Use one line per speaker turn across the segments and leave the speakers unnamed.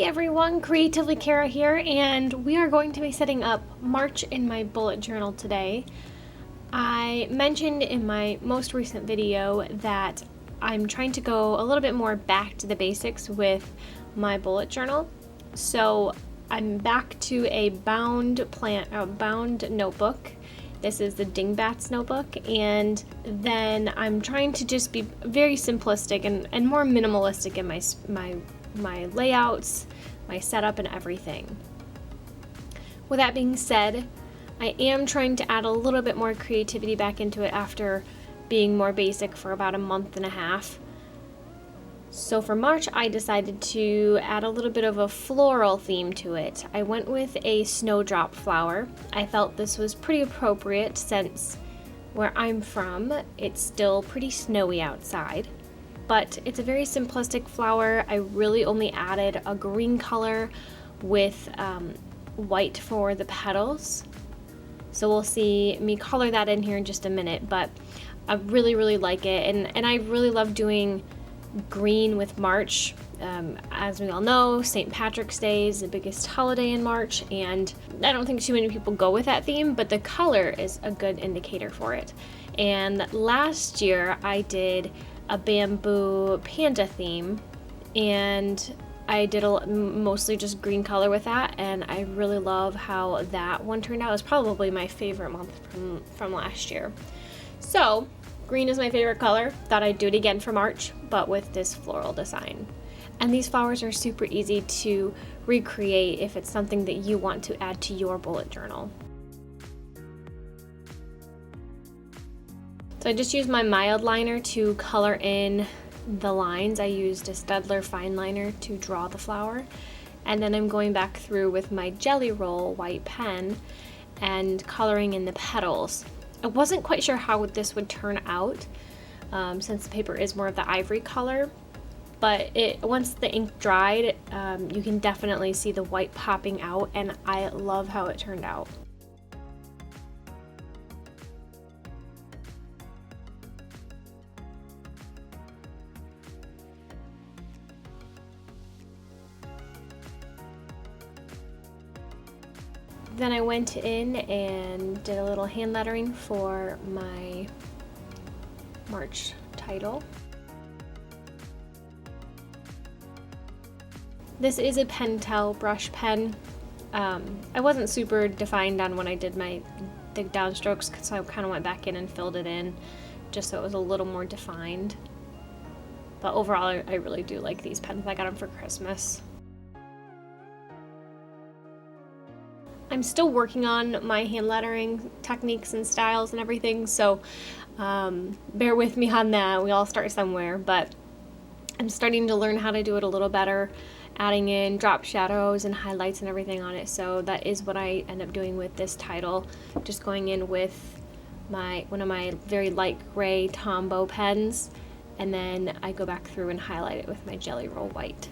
everyone, Creatively Cara here, and we are going to be setting up March in my bullet journal today. I mentioned in my most recent video that I'm trying to go a little bit more back to the basics with my bullet journal. So I'm back to a bound notebook. This is the Dingbats notebook, and then I'm trying to just be very simplistic and more minimalistic in my layouts, my setup, and everything. With that being said, I am trying to add a little bit more creativity back into it after being more basic for about a month and a half. So for March, I decided to add a little bit of a floral theme to it. I went with a snowdrop flower. I felt this was pretty appropriate since where I'm from, it's still pretty snowy outside. But it's a very simplistic flower. I really only added a green color with white for the petals. So we'll see me color that in here in just a minute, but I really like it. And I really love doing green with March. As we all know, St. Patrick's Day is the biggest holiday in March, and I don't think too many people go with that theme, but the color is a good indicator for it. And last year I did a bamboo panda theme, and I did mostly just green color with that, and I really love how that one turned out. It was probably my favorite month from last year. So green is my favorite color. Thought I'd do it again for March, but with this floral design. And these flowers are super easy to recreate if it's something that you want to add to your bullet journal. So I just used my mild liner to color in the lines. I used a Staedtler fine liner to draw the flower. And then I'm going back through with my Jelly Roll white pen and coloring in the petals. I wasn't quite sure how this would turn out since the paper is more of the ivory color, but once the ink dried, you can definitely see the white popping out, and I love how it turned out. Then I went in and did a little hand lettering for my March title. This is a Pentel brush pen. I wasn't super defined on when I did my down strokes, so I kind of went back in and filled it in just so it was a little more defined. But overall, I really do like these pens. I got them for Christmas. I'm still working on my hand lettering techniques and styles and everything, so bear with me on that. We all start somewhere, but I'm starting to learn how to do it a little better, adding in drop shadows and highlights and everything on it. So that is what I end up doing with this title, just going in with one of my very light gray Tombow pens, and then I go back through and highlight it with my Jelly Roll white.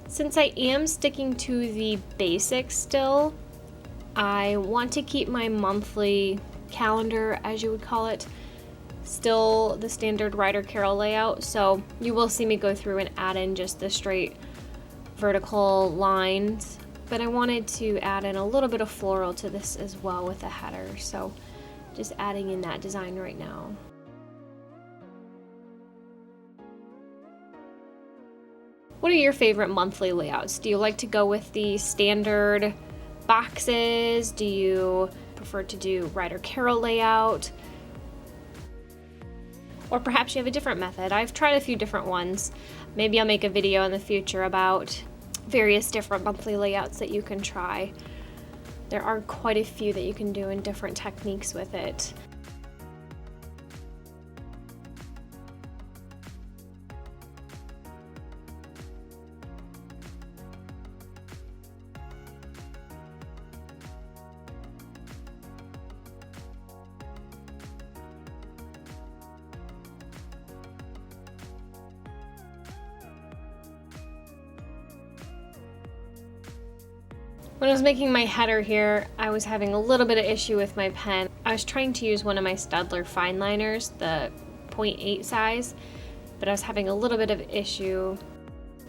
Since I am sticking to the basics still, I want to keep my monthly calendar, as you would call it, still the standard Ryder Carroll layout. So you will see me go through and add in just the straight vertical lines, but I wanted to add in a little bit of floral to this as well with the header. So just adding in that design right now. What are your favorite monthly layouts? Do you like to go with the standard boxes? Do you prefer to do Ryder Carroll layout? Or perhaps you have a different method. I've tried a few different ones. Maybe I'll make a video in the future about various different monthly layouts that you can try. There are quite a few that you can do in different techniques with it. When I was making my header here, I was having a little bit of issue with my pen. I was trying to use one of my Staedtler fine liners, the 0.8 size, but I was having a little bit of issue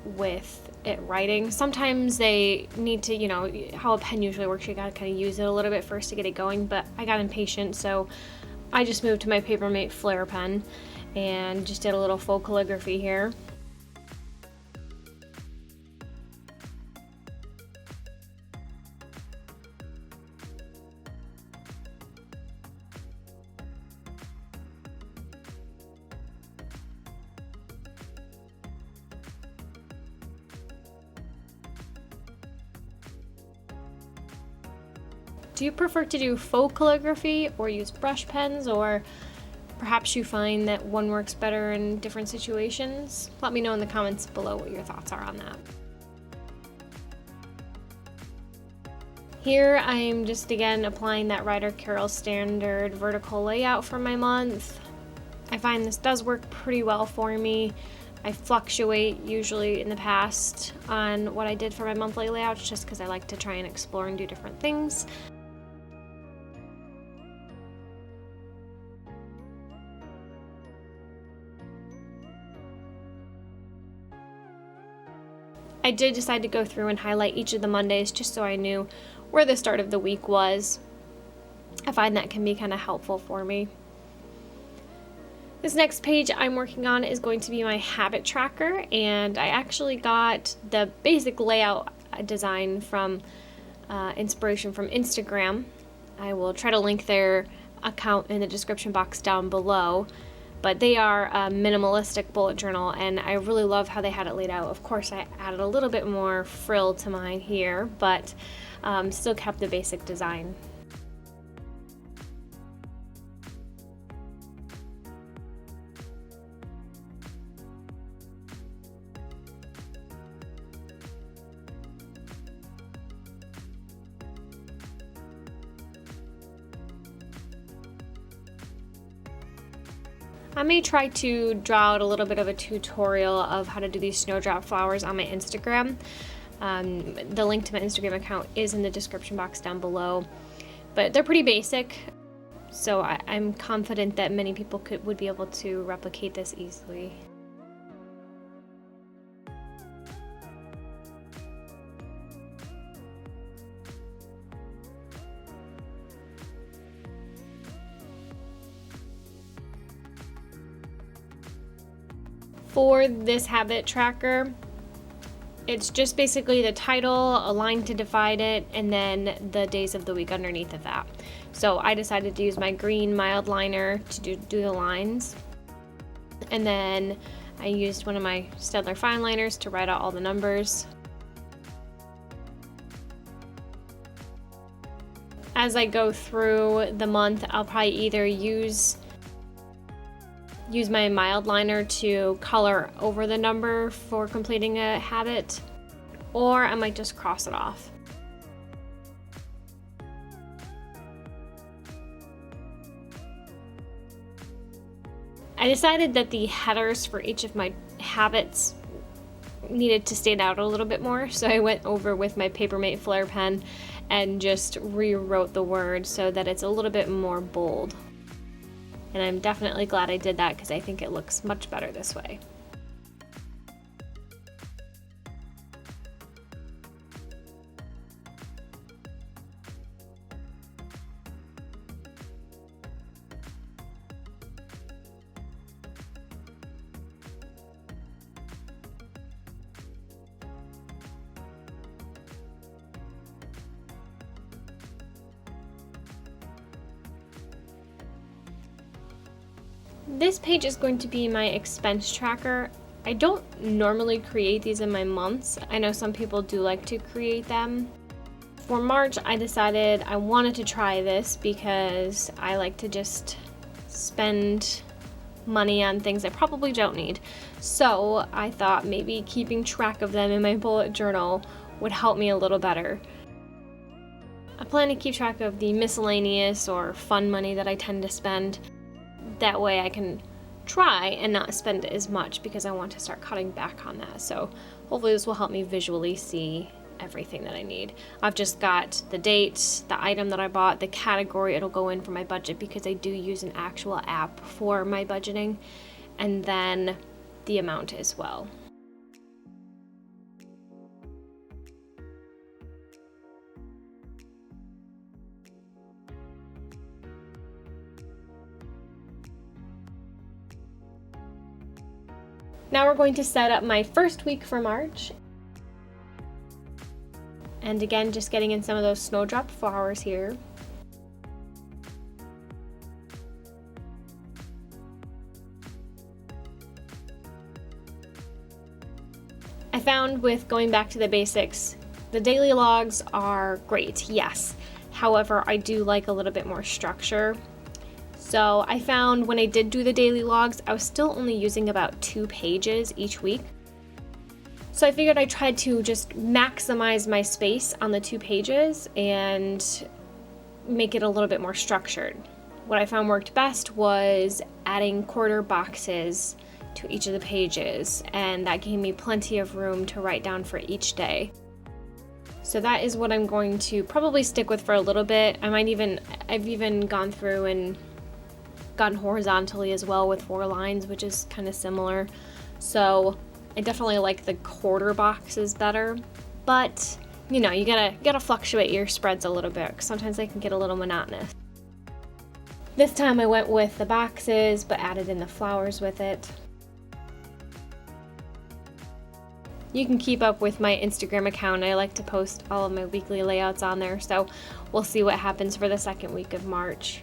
with it writing. Sometimes they need to, you know, how a pen usually works, you gotta kind of use it a little bit first to get it going, but I got impatient, so I just moved to my Papermate Flare pen and just did a little faux calligraphy here. Do you prefer to do faux calligraphy or use brush pens, or perhaps you find that one works better in different situations? Let me know in the comments below what your thoughts are on that. Here I'm just again applying that Ryder Carroll standard vertical layout for my month. I find this does work pretty well for me. I fluctuate usually in the past on what I did for my monthly layouts just because I like to try and explore and do different things. I did decide to go through and highlight each of the Mondays just so I knew where the start of the week was. I find that can be kind of helpful for me. This next page I'm working on is going to be my habit tracker, and I actually got the basic layout design from inspiration from Instagram. I will try to link their account in the description box down below. But they are a minimalistic bullet journal, and I really love how they had it laid out. Of course, I added a little bit more frill to mine here, but still kept the basic design. I may try to draw out a little bit of a tutorial of how to do these snowdrop flowers on my Instagram. The link to my Instagram account is in the description box down below, but they're pretty basic, so I'm confident that many people would be able to replicate this easily. For this habit tracker, it's just basically the title, a line to divide it, and then the days of the week underneath of that. So I decided to use my green mild liner to do the lines, and then I used one of my Staedtler fine liners to write out all the numbers. As I go through the month, I'll probably either use my mild liner to color over the number for completing a habit, or I might just cross it off. I decided that the headers for each of my habits needed to stand out a little bit more, so I went over with my Papermate Flare pen and just rewrote the word so that it's a little bit more bold. And I'm definitely glad I did that because I think it looks much better this way. This page is going to be my expense tracker. I don't normally create these in my months. I know some people do like to create them. For March, I decided I wanted to try this because I like to just spend money on things I probably don't need. So I thought maybe keeping track of them in my bullet journal would help me a little better. I plan to keep track of the miscellaneous or fun money that I tend to spend. That way I can try and not spend as much because I want to start cutting back on that. So hopefully this will help me visually see everything that I need. I've just got the date, the item that I bought, the category it'll go in for my budget, because I do use an actual app for my budgeting, and then the amount as well. Now we're going to set up my first week for March. And again, just getting in some of those snowdrop flowers here. I found with going back to the basics, the daily logs are great, yes. However, I do like a little bit more structure. So I found when I did do the daily logs, I was still only using about 2 pages each week. So I figured I'd try to just maximize my space on the 2 pages and make it a little bit more structured. What I found worked best was adding quarter boxes to each of the pages, and that gave me plenty of room to write down for each day. So that is what I'm going to probably stick with for a little bit. I've even gone through and gone horizontally as well with 4 lines, which is kind of similar. So I definitely like the quarter boxes better, but you know, you gotta fluctuate your spreads a little bit, because sometimes they can get a little monotonous. This time I went with the boxes, but added in the flowers with it. You can keep up with my Instagram account. I like to post all of my weekly layouts on there, so we'll see what happens for the second week of March.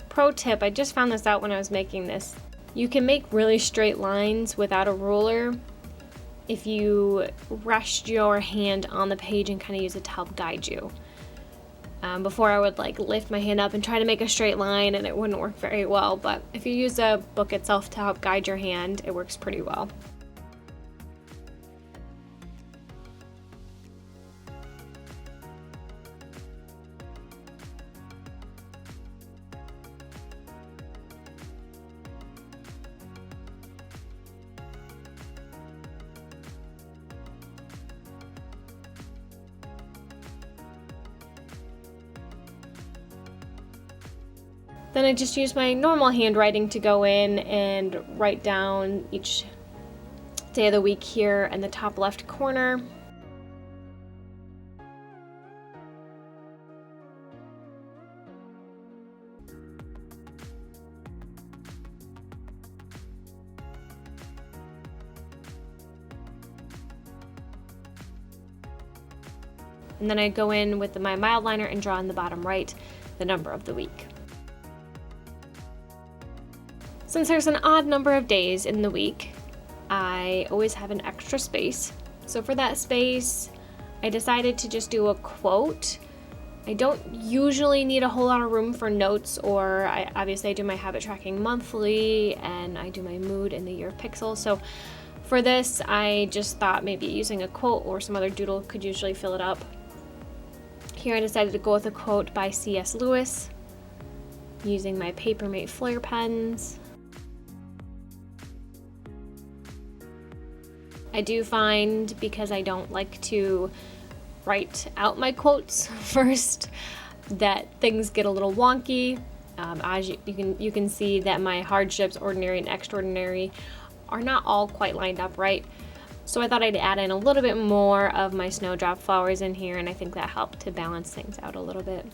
Pro tip, I just found this out when I was making this. You can make really straight lines without a ruler if you rest your hand on the page and kind of use it to help guide you. Before I would like lift my hand up and try to make a straight line, and it wouldn't work very well, but if you use a book itself to help guide your hand, it works pretty well. Then I just use my normal handwriting to go in and write down each day of the week here in the top left corner. And then I go in with my mild liner and draw in the bottom right the number of the week. Since there's an odd number of days in the week, I always have an extra space. So for that space, I decided to just do a quote. I don't usually need a whole lot of room for notes, or obviously I do my habit tracking monthly, and I do my mood in the year of pixels. So for this, I just thought maybe using a quote or some other doodle could usually fill it up. Here I decided to go with a quote by C.S. Lewis, using my Papermate Flair pens. I do find, because I don't like to write out my quotes first, that things get a little wonky. As you can see that my hardships, ordinary and extraordinary, are not all quite lined up right. So I thought I'd add in a little bit more of my snowdrop flowers in here, and I think that helped to balance things out a little bit.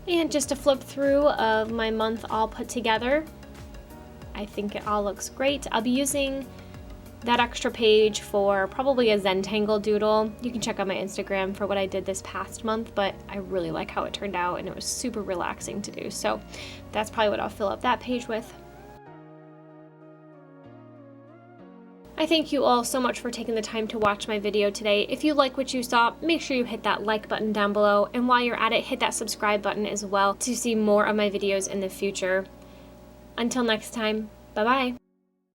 And just a flip through of my month all put together. I think it all looks great. I'll be using that extra page for probably a Zentangle doodle. You can check out my Instagram for what I did this past month, but I really like how it turned out and it was super relaxing to do. So that's probably what I'll fill up that page with. I thank you all so much for taking the time to watch my video today. If you like what you saw, make sure you hit that like button down below, and while you're at it, hit that subscribe button as well to see more of my videos in the future. Until next time, bye-bye.